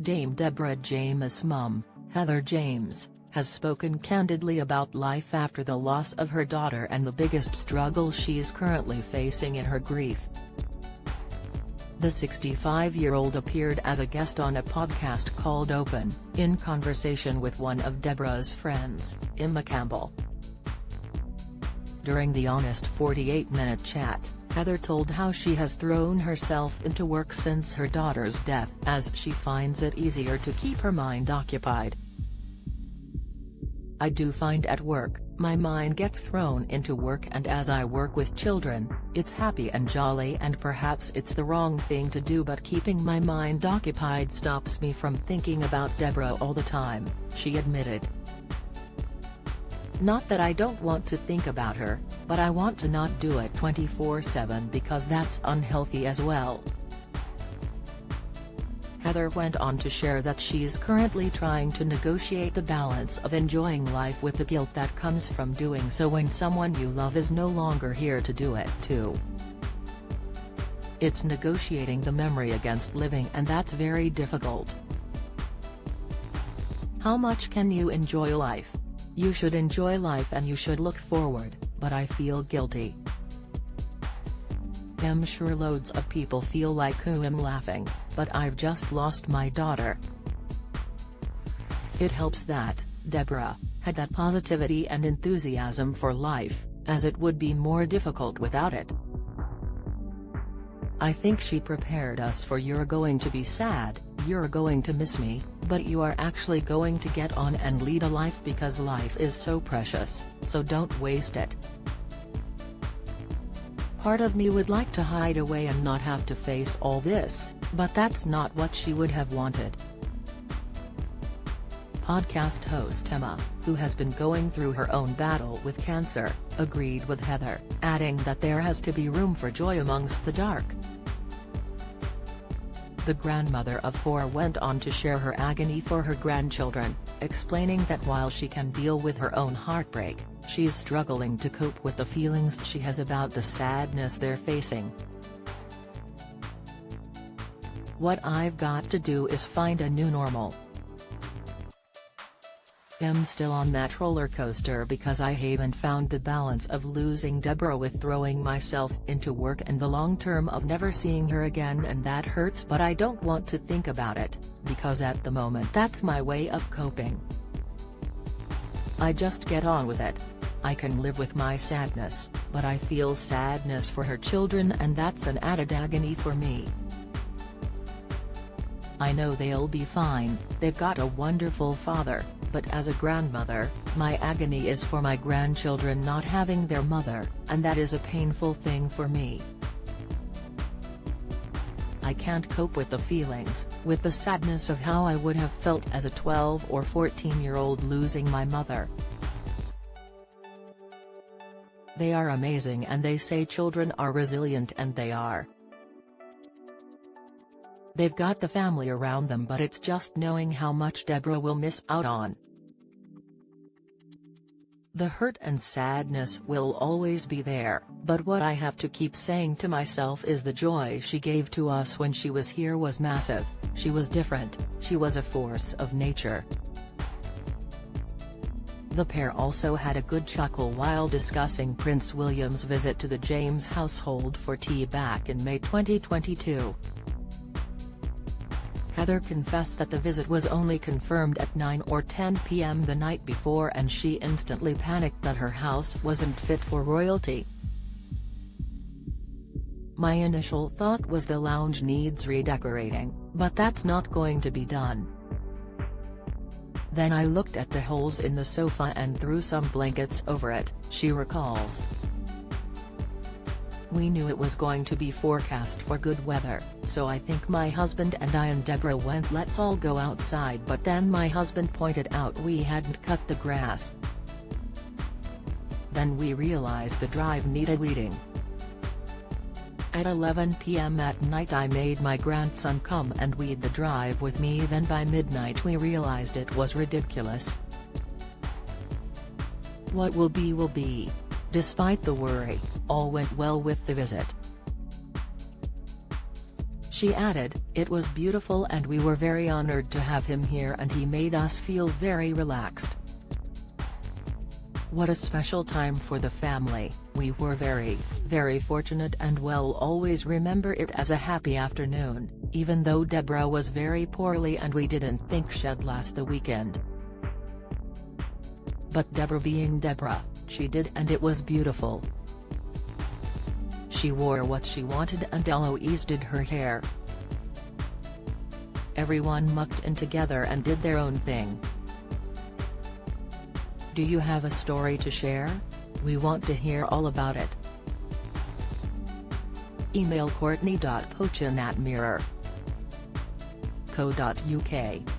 Dame Deborah James' mum, Heather James, has spoken candidly about life after the loss of her daughter and the biggest struggle she's currently facing in her grief. The 65-year-old appeared as a guest on a podcast called Open, in conversation with one of Deborah's friends, Emma Campbell. During the honest 48-minute chat, Heather told how she has thrown herself into work since her daughter's death, as she finds it easier to keep her mind occupied. "I do find at work, my mind gets thrown into work, and as I work with children, it's happy and jolly, and perhaps it's the wrong thing to do, but keeping my mind occupied stops me from thinking about Deborah all the time," she admitted. "Not that I don't want to think about her, but I want to not do it 24/7 because that's unhealthy as well." Heather went on to share that she's currently trying to negotiate the balance of enjoying life with the guilt that comes from doing so when someone you love is no longer here to do it too. "It's negotiating the memory against living, and that's very difficult. How much can you enjoy life? You should enjoy life and you should look forward, but I feel guilty. I'm sure loads of people feel like I'm laughing, but I've just lost my daughter." It helps that Deborah had that positivity and enthusiasm for life, as it would be more difficult without it. "I think she prepared us for you're going to be sad, you're going to miss me, but you are actually going to get on and lead a life because life is so precious, so don't waste it. Part of me would like to hide away and not have to face all this, but that's not what she would have wanted." Podcast host Emma, who has been going through her own battle with cancer, agreed with Heather, adding that there has to be room for joy amongst the dark. The grandmother of 4 went on to share her agony for her grandchildren, explaining that while she can deal with her own heartbreak, she's struggling to cope with the feelings she has about the sadness they're facing. "What I've got to do is find a new normal. I'm still on that roller coaster because I haven't found the balance of losing Deborah with throwing myself into work and the long term of never seeing her again, and that hurts, but I don't want to think about it, because at the moment that's my way of coping. I just get on with it. I can live with my sadness, but I feel sadness for her children, and that's an added agony for me. I know they'll be fine, they've got a wonderful father, but as a grandmother, my agony is for my grandchildren not having their mother, and that is a painful thing for me. I can't cope with the feelings, with the sadness of how I would have felt as a 12 or 14-year-old losing my mother. They are amazing, and they say children are resilient, and they are. They've got the family around them, but it's just knowing how much Deborah will miss out on. The hurt and sadness will always be there, but what I have to keep saying to myself is the joy she gave to us when she was here was massive. She was different, she was a force of nature." The pair also had a good chuckle while discussing Prince William's visit to the James household for tea back in May 2022. Heather confessed that the visit was only confirmed at 9 or 10 p.m. the night before, and she instantly panicked that her house wasn't fit for royalty. "My initial thought was the lounge needs redecorating, but that's not going to be done. Then I looked at the holes in the sofa and threw some blankets over it," she recalls. "We knew it was going to be forecast for good weather, so I think my husband and I and Deborah went, let's all go outside, but then my husband pointed out we hadn't cut the grass. Then we realized the drive needed weeding. At 11 p.m. at night I made my grandson come and weed the drive with me, then by midnight we realized it was ridiculous. What will be will be. Despite the worry, all went well with the visit." She added, "It was beautiful and we were very honored to have him here and he made us feel very relaxed. What a special time for the family, we were very, very fortunate and will always remember it as a happy afternoon, even though Deborah was very poorly and we didn't think she'd last the weekend. But Deborah being Deborah, she did and it was beautiful. She wore what she wanted and Eloise did her hair. Everyone mucked in together and did their own thing. Do you have a story to share? We want to hear all about it." Email courtney.pochin@mirror.co.uk